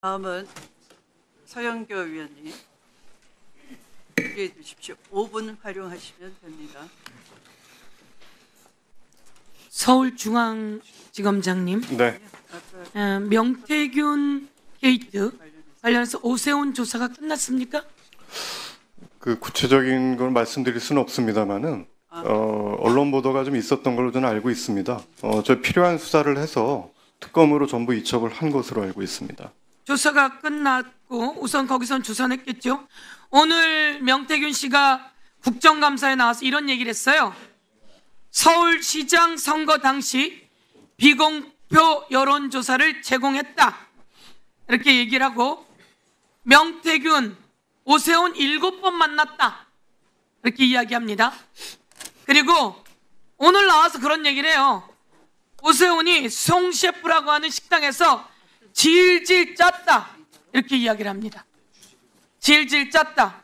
다음은 서영교 의원님 얘기해 주십시오. 5분 활용하시면 됩니다. 서울중앙지검장님, 네. 명태균 게이트 관련해서 오세훈 조사가 끝났습니까? 그 구체적인 걸 말씀드릴 수는 없습니다만은 언론 보도가 좀 있었던 걸로 저는 알고 있습니다. 저 필요한 수사를 해서 특검으로 전부 이첩을 한 것으로 알고 있습니다. 조사가 끝났고 우선 거기선 조사했겠죠. 오늘 명태균 씨가 국정감사에 나와서 이런 얘기를 했어요. 서울시장 선거 당시 비공표 여론조사를 제공했다. 이렇게 얘기를 하고 명태균, 오세훈 7번 만났다. 이렇게 이야기합니다. 그리고 오늘 나와서 그런 얘기를 해요. 오세훈이 송 셰프라고 하는 식당에서 질질 짰다. 이렇게 이야기를 합니다. 질질 짰다.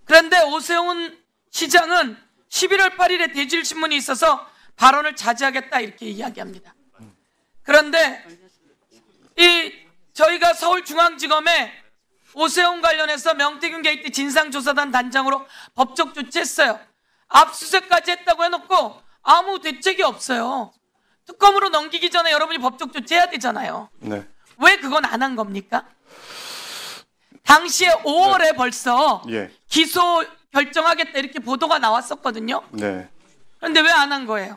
그런데 오세훈 시장은 11월 8일에 대질신문이 있어서 발언을 자제하겠다. 이렇게 이야기합니다. 그런데 저희가 서울중앙지검에 오세훈 관련해서 명태균 게이트 진상조사단 단장으로 법적 조치했어요. 압수수색까지 했다고 해놓고 아무 대책이 없어요. 특검으로 넘기기 전에 여러분이 법적 조치해야 되잖아요. 네. 왜 그건 안 한 겁니까? 당시에 5월에 벌써 기소 결정하겠다 이렇게 보도가 나왔었거든요. 네. 그런데 왜 안 한 거예요?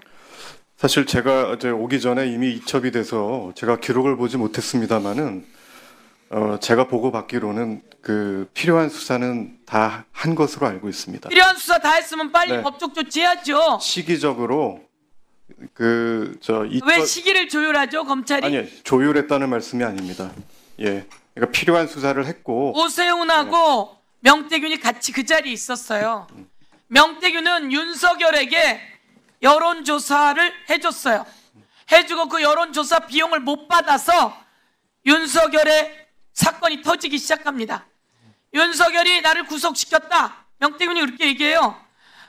사실 제가 어제 오기 전에 이미 이첩이 돼서 제가 기록을 보지 못했습니다만은 제가 보고 받기로는 그 필요한 수사는 다 한 것으로 알고 있습니다. 필요한 수사 다 했으면 빨리 네. 법적 조치해야죠. 시기적으로 왜 시기를 조율하죠, 검찰이? 아니, 조율했다는 말씀이 아닙니다. 예. 그러니까 필요한 수사를 했고 오세훈하고 명태균이 같이 그 자리에 있었어요. 명태균은 윤석열에게 여론조사를 해줬어요. 해주고 그 여론조사 비용을 못 받아서 윤석열의 사건이 터지기 시작합니다. 윤석열이 나를 구속시켰다. 명태균이 그렇게 얘기해요.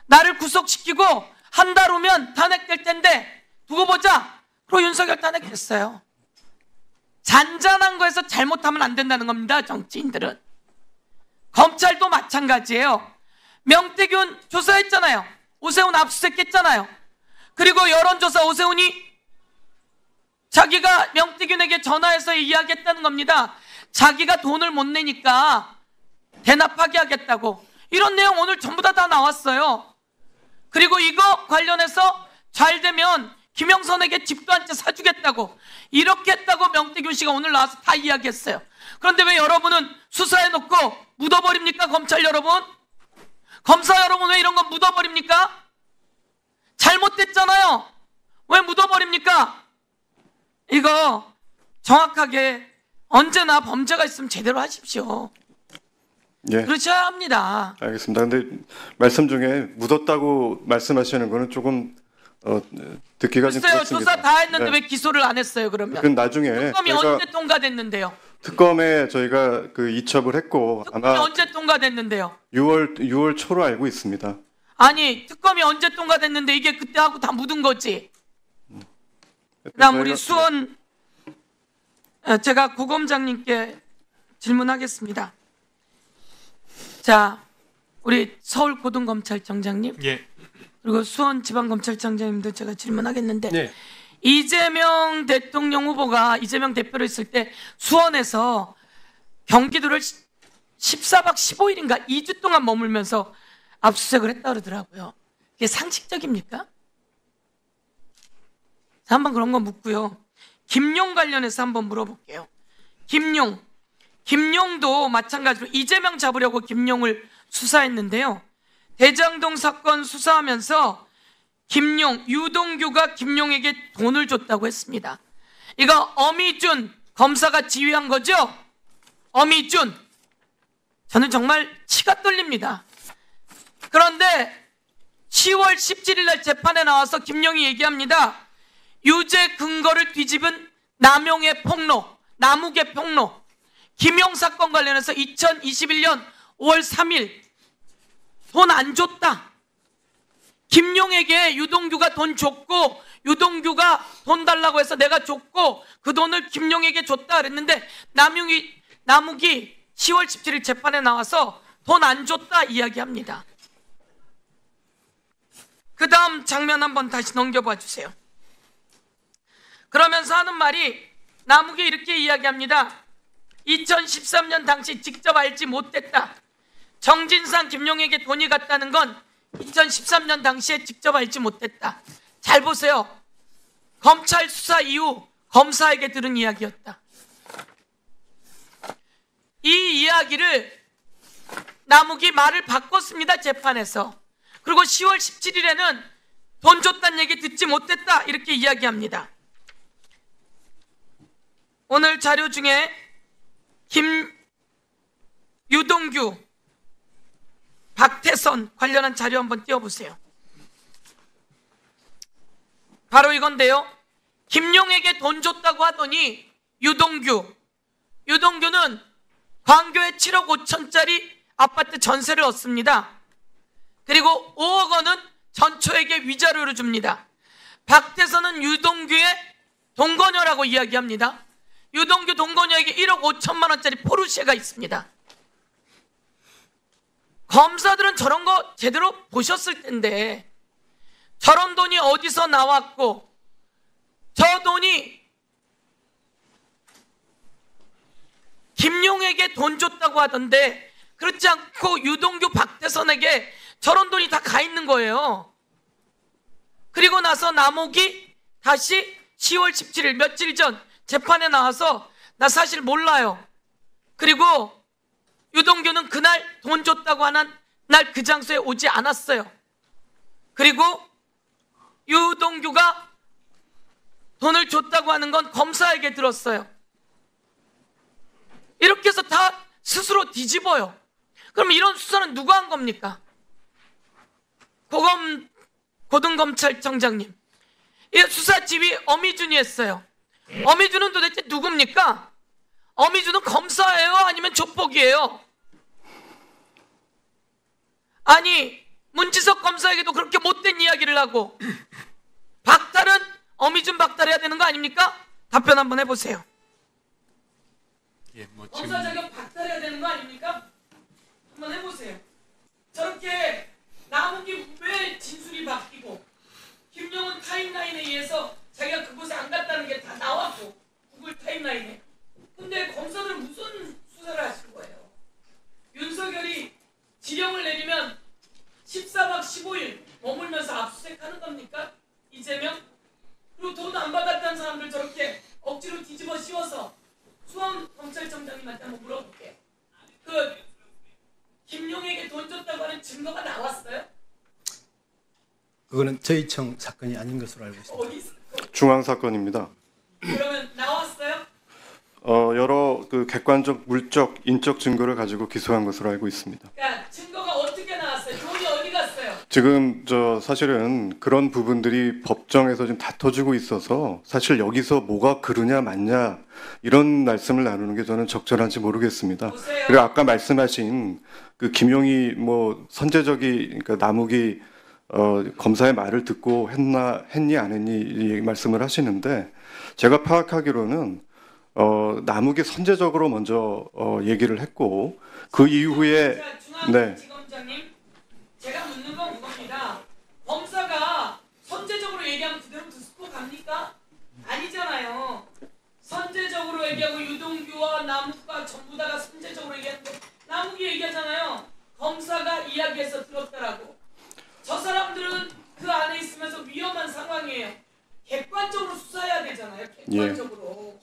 나를 구속시키고 한 달 후면 탄핵될 텐데 두고 보자. 그리고 윤석열 탄핵됐어요. 잔잔한 거에서 잘못하면 안 된다는 겁니다. 정치인들은. 검찰도 마찬가지예요. 명태균 조사했잖아요. 오세훈 압수수색했잖아요. 그리고 여론조사 오세훈이 자기가 명태균에게 전화해서 이야기했다는 겁니다. 자기가 돈을 못 내니까 대납하게 하겠다고. 이런 내용 오늘 전부 다 나왔어요. 그리고 이거 관련해서 잘 되면 김영선에게 집도 한 채 사주겠다고. 이렇게 했다고 명태균 씨가 오늘 나와서 다 이야기했어요. 그런데 왜 여러분은 수사해놓고 묻어버립니까? 검찰 여러분? 검사 여러분 왜 이런 거 묻어버립니까? 잘못됐잖아요. 왜 묻어버립니까? 이거 정확하게 언제나 범죄가 있으면 제대로 하십시오. 예. 그러셔야 합니다. 알겠습니다. 근데 말씀 중에 묻었다고 말씀하시는 거는 조금 듣기가 좀 글쎄요. 그렇습니다. 조사 다 했는데 네. 왜 기소를 안 했어요? 그러면 그건 나중에 특검이 언제 통과됐는데요? 특검에 저희가 그 이첩을 했고 특검이 아마 언제 통과됐는데요? 6월 초로 알고 있습니다. 아니 특검이 언제 통과됐는데 이게 그때하고 다 묻은 거지. 그다음 우리 수원 제가 고검장님께 질문하겠습니다. 자, 우리 서울고등검찰청장님, 그리고 수원지방검찰청장님도 제가 질문하겠는데, 이재명 대통령 후보가 이재명 대표로 있을 때 수원에서 경기도를 14박 15일인가 2주 동안 머물면서 압수수색을 했다 그러더라고요. 이게 상식적입니까? 자, 한번 그런 거 묻고요. 김용 관련해서 한번 물어볼게요. 김용도 마찬가지로 이재명 잡으려고 김용을 수사했는데요. 대장동 사건 수사하면서 유동규가 김용에게 돈을 줬다고 했습니다. 이거 어미준 검사가 지휘한 거죠? 어미준. 저는 정말 치가 떨립니다. 그런데 10월 17일 날 재판에 나와서 김용이 얘기합니다. 유죄 근거를 뒤집은 남용의 폭로, 남욱의 폭로. 김용 사건 관련해서 2021년 5월 3일 돈 안 줬다. 김용에게 유동규가 돈 줬고 유동규가 돈 달라고 해서 내가 줬고 그 돈을 김용에게 줬다 그랬는데 남욱이 10월 17일 재판에 나와서 돈 안 줬다 이야기합니다. 그 다음 장면 한번 다시 넘겨봐 주세요. 그러면서 하는 말이 남욱이 이렇게 이야기합니다. 2013년 당시 직접 알지 못했다. 정진상, 김용에게 돈이 갔다는 건 2013년 당시에 직접 알지 못했다. 잘 보세요. 검찰 수사 이후 검사에게 들은 이야기였다. 이 이야기를 남욱이 말을 바꿨습니다. 재판에서. 그리고 10월 17일에는 돈 줬다는 얘기 듣지 못했다 이렇게 이야기합니다. 오늘 자료 중에 유동규, 박태선 관련한 자료 한번 띄워보세요. 바로 이건데요. 김용에게 돈 줬다고 하더니 유동규는 광교에 7억 5천짜리 아파트 전세를 얻습니다. 그리고 5억 원은 전초에게 위자료를 줍니다. 박태선은 유동규의 동거녀라고 이야기합니다. 유동규 동거녀에게 1억 5천만 원짜리 포르쉐가 있습니다. 검사들은 저런 거 제대로 보셨을 텐데 저런 돈이 어디서 나왔고 저 돈이 김용에게 돈 줬다고 하던데 그렇지 않고 유동규 박태선에게 저런 돈이 다 가 있는 거예요. 그리고 나서 남욱이 다시 10월 17일 며칠 전 재판에 나와서 나 사실 몰라요. 그리고 유동규는 그날 돈 줬다고 하는 날 그 장소에 오지 않았어요. 그리고 유동규가 돈을 줬다고 하는 건 검사에게 들었어요. 이렇게 해서 다 스스로 뒤집어요. 그럼 이런 수사는 누가 한 겁니까? 고등검찰청장님. 이 수사 지휘 어미준이 했어요. 어미준은 도대체 누굽니까? 어미준은 검사예요? 아니면 조폭이에요? 아니 문지석 검사에게도 그렇게 못된 이야기를 하고 박탈은 어미준 박탈해야 되는 거 아닙니까? 답변 한번 해보세요. 예, 검사 자격 박탈해야 되는 거 아닙니까? 한번 해보세요. 저렇게 남욱이 왜 진술이 바뀌고 김용은 타임라인에 의해서 자기가 그곳에 안 갔다는 게 다 나왔고 구글 타임라인에. 근데 검사들은 무슨 수사를 하실 거예요? 윤석열이 지령을 내리면 14박 15일 머물면서 압수수색하는 겁니까? 이재명? 그리고 돈 안 받았다는 사람들 저렇게 억지로 뒤집어 씌워서 수원 검찰청장님한테 한번 물어볼게요. 그 김용에게 돈 줬다고 하는 증거가 나왔어요? 그거는 저희 청 사건이 아닌 것으로 알고 있습니다. 어디 있어요? 중앙 사건입니다. 그러면 나왔어요? 여러 그 객관적, 물적, 인적 증거를 가지고 기소한 것으로 알고 있습니다. 그러니까 증거가 어떻게 나왔어요? 돈이 어디 갔어요? 지금 사실은 그런 부분들이 법정에서 지금 다퉈지고 있어서 사실 여기서 뭐가 그르냐 맞냐 이런 말씀을 나누는 게 저는 적절한지 모르겠습니다. 보세요. 그리고 아까 말씀하신 그 김용이 그러니까 남욱이 검사의 말을 듣고 했니 안 했니 이 말씀을 하시는데 제가 파악하기로는 남욱이 선제적으로 먼저 얘기를 했고 그 이후에 네. 중앙지검장님, 제가 묻는 건 그겁니다. 검사가 선제적으로 얘기하면 그대로 듣고 갑니까? 아니잖아요. 선제적으로 얘기하고 유동규와 남욱과 전부 다가 선제적으로 얘기하는데 남욱이 얘기하잖아요. 검사가 이야기해서 들었다라고. 저 사람들은 그 안에 있으면서 위험한 상황이에요. 객관적으로 수사해야 되잖아요. 객관적으로.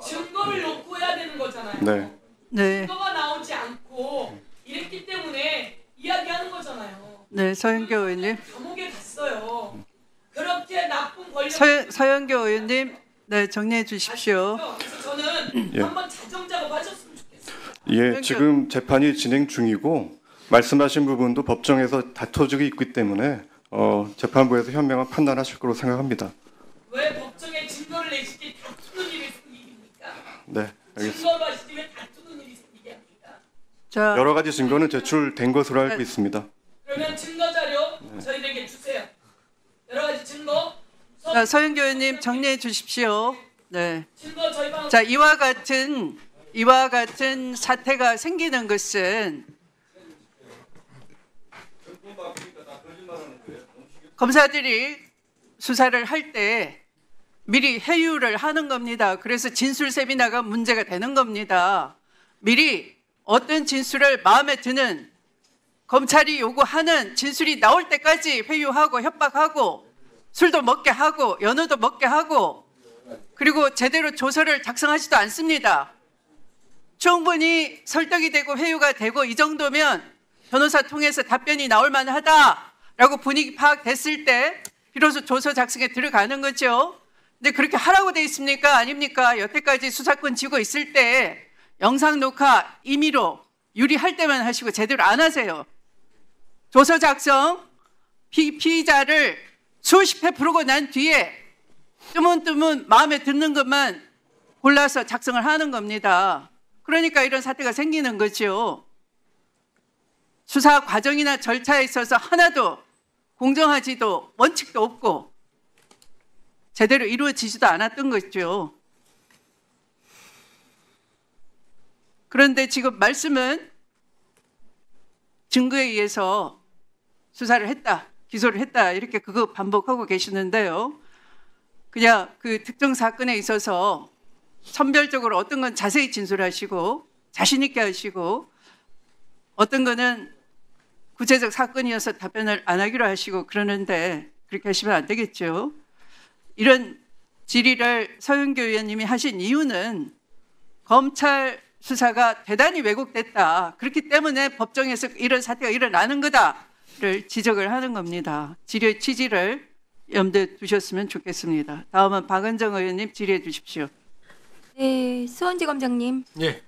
증거를 놓고 해야 되는 거잖아요. 네. 네, 증거가 나오지 않고 이랬기 때문에 이야기하는 거잖아요. 네, 서영교 의원님. 감옥에 갔어요. 그렇게 나쁜 권력. 서영교 의원님, 네, 정리해 주십시오. 그래서 저는 예. 한번 자정 작업하셨으면 좋겠어요. 예, 지금 재판이 진행 중이고 말씀하신 부분도 법정에서 다퉈지고 있기 때문에 재판부에서 현명한 판단하실 거로 생각합니다. 왜 법정에 증거를 내시지 다투는 일이 생깁니까? 네, 알겠습니다. 증거로 하시지 왜 다투는 일이 생기게 합니까? 자, 여러 가지 증거는 제출된 것으로 알고 있습니다. 그러면 증거 자료 저희들에게 서영교 의원님 정리해 주십시오. 네. 증거 저희가 자, 이와 같은 사태가 생기는 것은 검사들이 수사를 할 때 미리 회유를 하는 겁니다. 그래서 진술 세미나가 문제가 되는 겁니다. 미리 어떤 진술을 마음에 드는 검찰이 요구하는 진술이 나올 때까지 회유하고 협박하고 술도 먹게 하고 연어도 먹게 하고 그리고 제대로 조서를 작성하지도 않습니다. 충분히 설득이 되고 회유가 되고 이 정도면 변호사 통해서 답변이 나올 만하다라고 분위기 파악됐을 때 비로소 조서 작성에 들어가는 거죠. 근데 그렇게 하라고 돼 있습니까? 아닙니까? 여태까지 수사권 쥐고 있을 때 영상 녹화 임의로 유리할 때만 하시고 제대로 안 하세요. 조서 작성 피의자를 수십 회 부르고 난 뒤에 뜨문뜨문 마음에 드는 것만 골라서 작성을 하는 겁니다. 그러니까 이런 사태가 생기는 거죠. 수사 과정이나 절차에 있어서 하나도 공정하지도 원칙도 없고 제대로 이루어지지도 않았던 거죠. 그런데 지금 말씀은 증거에 의해서 수사를 했다, 기소를 했다 이렇게 그거 반복하고 계시는데요. 그냥 그 특정 사건에 있어서 선별적으로 어떤 건 자세히 진술하시고 자신 있게 하시고 어떤 거는 구체적 사건이어서 답변을 안 하기로 하시고 그러는데 그렇게 하시면 안 되겠죠. 이런 질의를 서영교 의원님이 하신 이유는 검찰 수사가 대단히 왜곡됐다. 그렇기 때문에 법정에서 이런 사태가 일어나는 거다를 지적을 하는 겁니다. 질의 취지를 염두에 두셨으면 좋겠습니다. 다음은 박은정 의원님 질의해 주십시오. 네, 수원지검장님. 예.